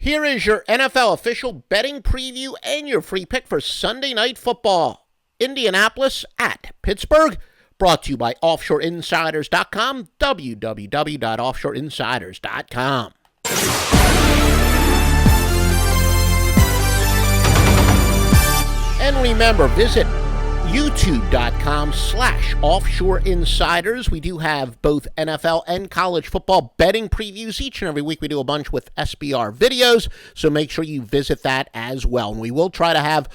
Here is your NFL official betting preview and your free pick for Sunday Night Football. Indianapolis at Pittsburgh, brought to you by OffshoreInsiders.com, www.offshoreinsiders.com. And remember, visit youtube.com/offshoreinsiders. We do have both NFL and college football betting previews each and every week. We do a bunch with SBR videos, so make sure you visit that as well. And we will try to have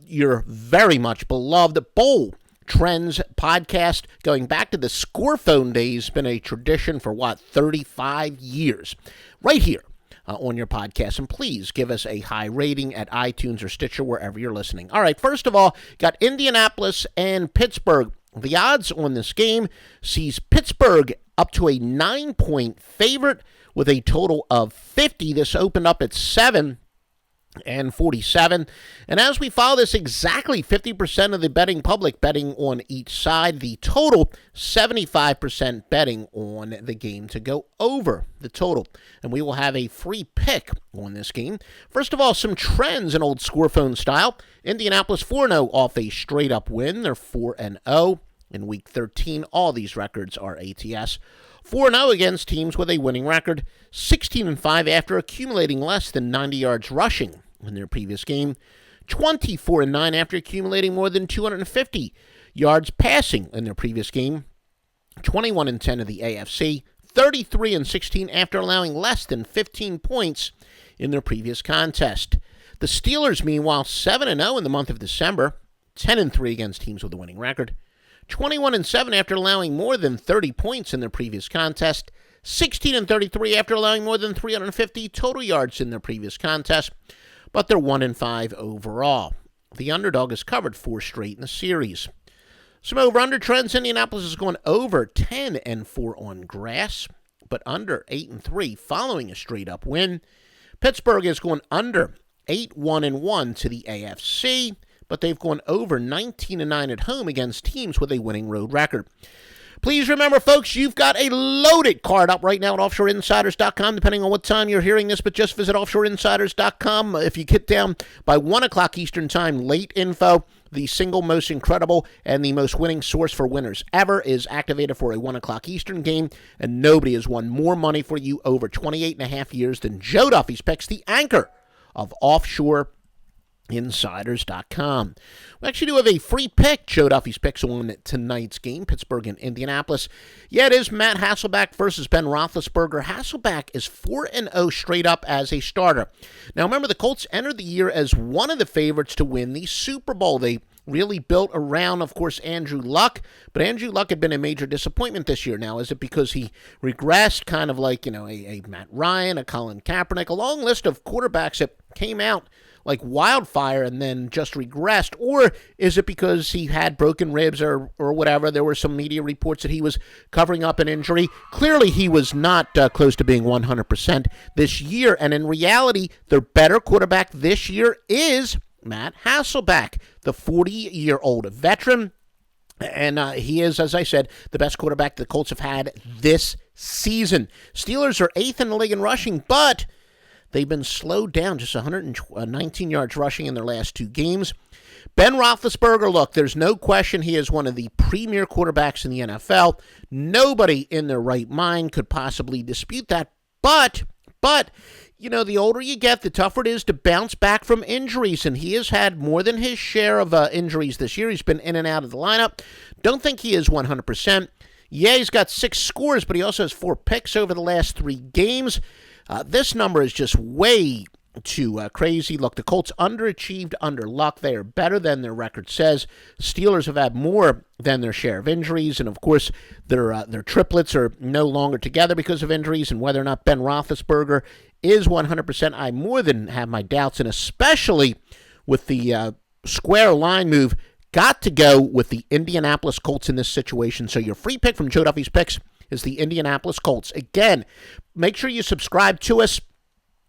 your very much beloved Bowl Trends podcast going back to the Score Phone days. Been a tradition for 35 years right here on your podcast. And please give us a high rating at iTunes or Stitcher, wherever you're listening. All right, first of all, got Indianapolis and Pittsburgh. The odds on this game sees Pittsburgh up to a 9-point favorite with a total of 50. This opened up at 7 and 47. And as we follow this, exactly 50% of the betting public betting on each side. The total, 75% betting on the game to go over the total. And we will have a free pick on this game. First of all, some trends in old Score Phone style. Indianapolis 4-0 off a straight-up win. They're 4-0 in Week 13. All these records are ATS. 4-0 against teams with a winning record, 16-5 after accumulating less than 90 yards rushing in their previous game, 24-9 after accumulating more than 250 yards passing in their previous game, 21-10 of the AFC, 33-16 after allowing less than 15 points in their previous contest. The Steelers, meanwhile, 7-0 in the month of December, 10-3 against teams with a winning record, 21-7 after allowing more than 30 points in their previous contest, 16-33 after allowing more than 350 total yards in their previous contest, but they're 1-5 overall. The underdog has covered 4 straight in the series. Some over-under trends. Indianapolis is going over 10-4 on grass, but under 8-3 following a straight-up win. Pittsburgh is going under 8-1-1 to the AFC, but they've gone over 19-9 at home against teams with a winning road record. Please remember, folks, you've got a loaded card up right now at OffshoreInsiders.com, depending on what time you're hearing this, but just visit OffshoreInsiders.com. If you get down by 1 o'clock Eastern Time, late info, the single most incredible and the most winning source for winners ever is activated for a 1 o'clock Eastern game, and nobody has won more money for you over 28.5 years than Joe Duffy's Picks, the anchor of OffshoreInsiders.com. We actually do have a free pick, Joe Duffy's Picks, on tonight's game, Pittsburgh and Indianapolis. Yeah, it is Matt Hasselbeck versus Ben Roethlisberger. Hasselbeck is 4-0 straight up as a starter. Now, remember, the Colts entered the year as one of the favorites to win the Super Bowl. They really built around, of course, Andrew Luck, but Andrew Luck had been a major disappointment this year. Now, is it because he regressed, kind of like, a Matt Ryan, a Colin Kaepernick, a long list of quarterbacks that came out like wildfire and then just regressed? Or is it because he had broken ribs or whatever? There were some media reports that he was covering up an injury. Clearly, he was not close to being 100% this year. And in reality, their better quarterback this year is Matt Hasselbeck, the 40-year-old veteran. And he is, as I said, the best quarterback the Colts have had this season. Steelers are 8th in the league in rushing, but they've been slowed down, just 119 yards rushing in their last 2 games. Ben Roethlisberger, look, there's no question he is one of the premier quarterbacks in the NFL. Nobody in their right mind could possibly dispute that. But, the older you get, the tougher it is to bounce back from injuries, and he has had more than his share of injuries this year. He's been in and out of the lineup. Don't think he is 100%. Yeah, he's got 6 scores, but he also has 4 picks over the last 3 games. This number is just way too crazy. Look, the Colts underachieved under Luck. They are better than their record says. Steelers have had more than their share of injuries, and of course, their triplets are no longer together because of injuries, and whether or not Ben Roethlisberger is 100%, I more than have my doubts, and especially with the square line move, got to go with the Indianapolis Colts in this situation. So your free pick from Joe Duffy's Picks is the Indianapolis Colts. Again, make sure you subscribe to us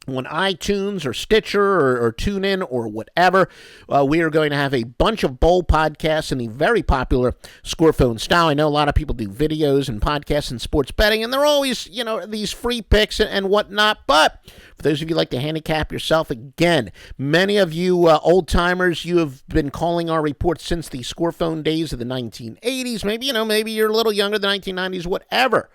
on iTunes or Stitcher or TuneIn or whatever. We are going to have a bunch of bowl podcasts in the very popular Scorephone style. I know a lot of people do videos and podcasts and sports betting, and they're always, these free picks and whatnot. But for those of you who like to handicap yourself, again, many of you old-timers, you have been calling our reports since the Scorephone days of the 1980s. Maybe you're a little younger, the 1990s, whatever.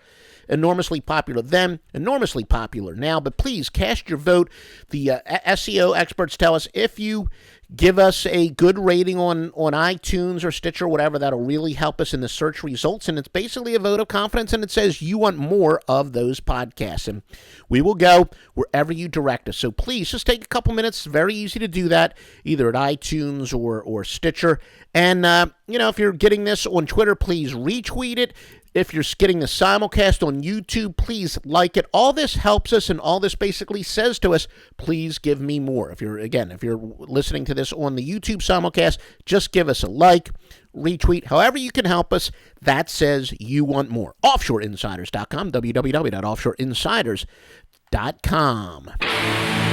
Enormously popular then, enormously popular now, but please cast your vote. The SEO experts tell us if you give us a good rating on iTunes or Stitcher or whatever, that'll really help us in the search results, and it's basically a vote of confidence, and it says you want more of those podcasts, and we will go wherever you direct us. So please just take a couple minutes. It's very easy to do that, either at iTunes or Stitcher, and if you're getting this on Twitter, please retweet it. If you're getting the simulcast on YouTube, please like it. All this helps us, and all this basically says to us, please give me more. If you're listening to this on the YouTube simulcast, just give us a like, retweet, however you can help us. That says you want more. Offshoreinsiders.com, www.offshoreinsiders.com.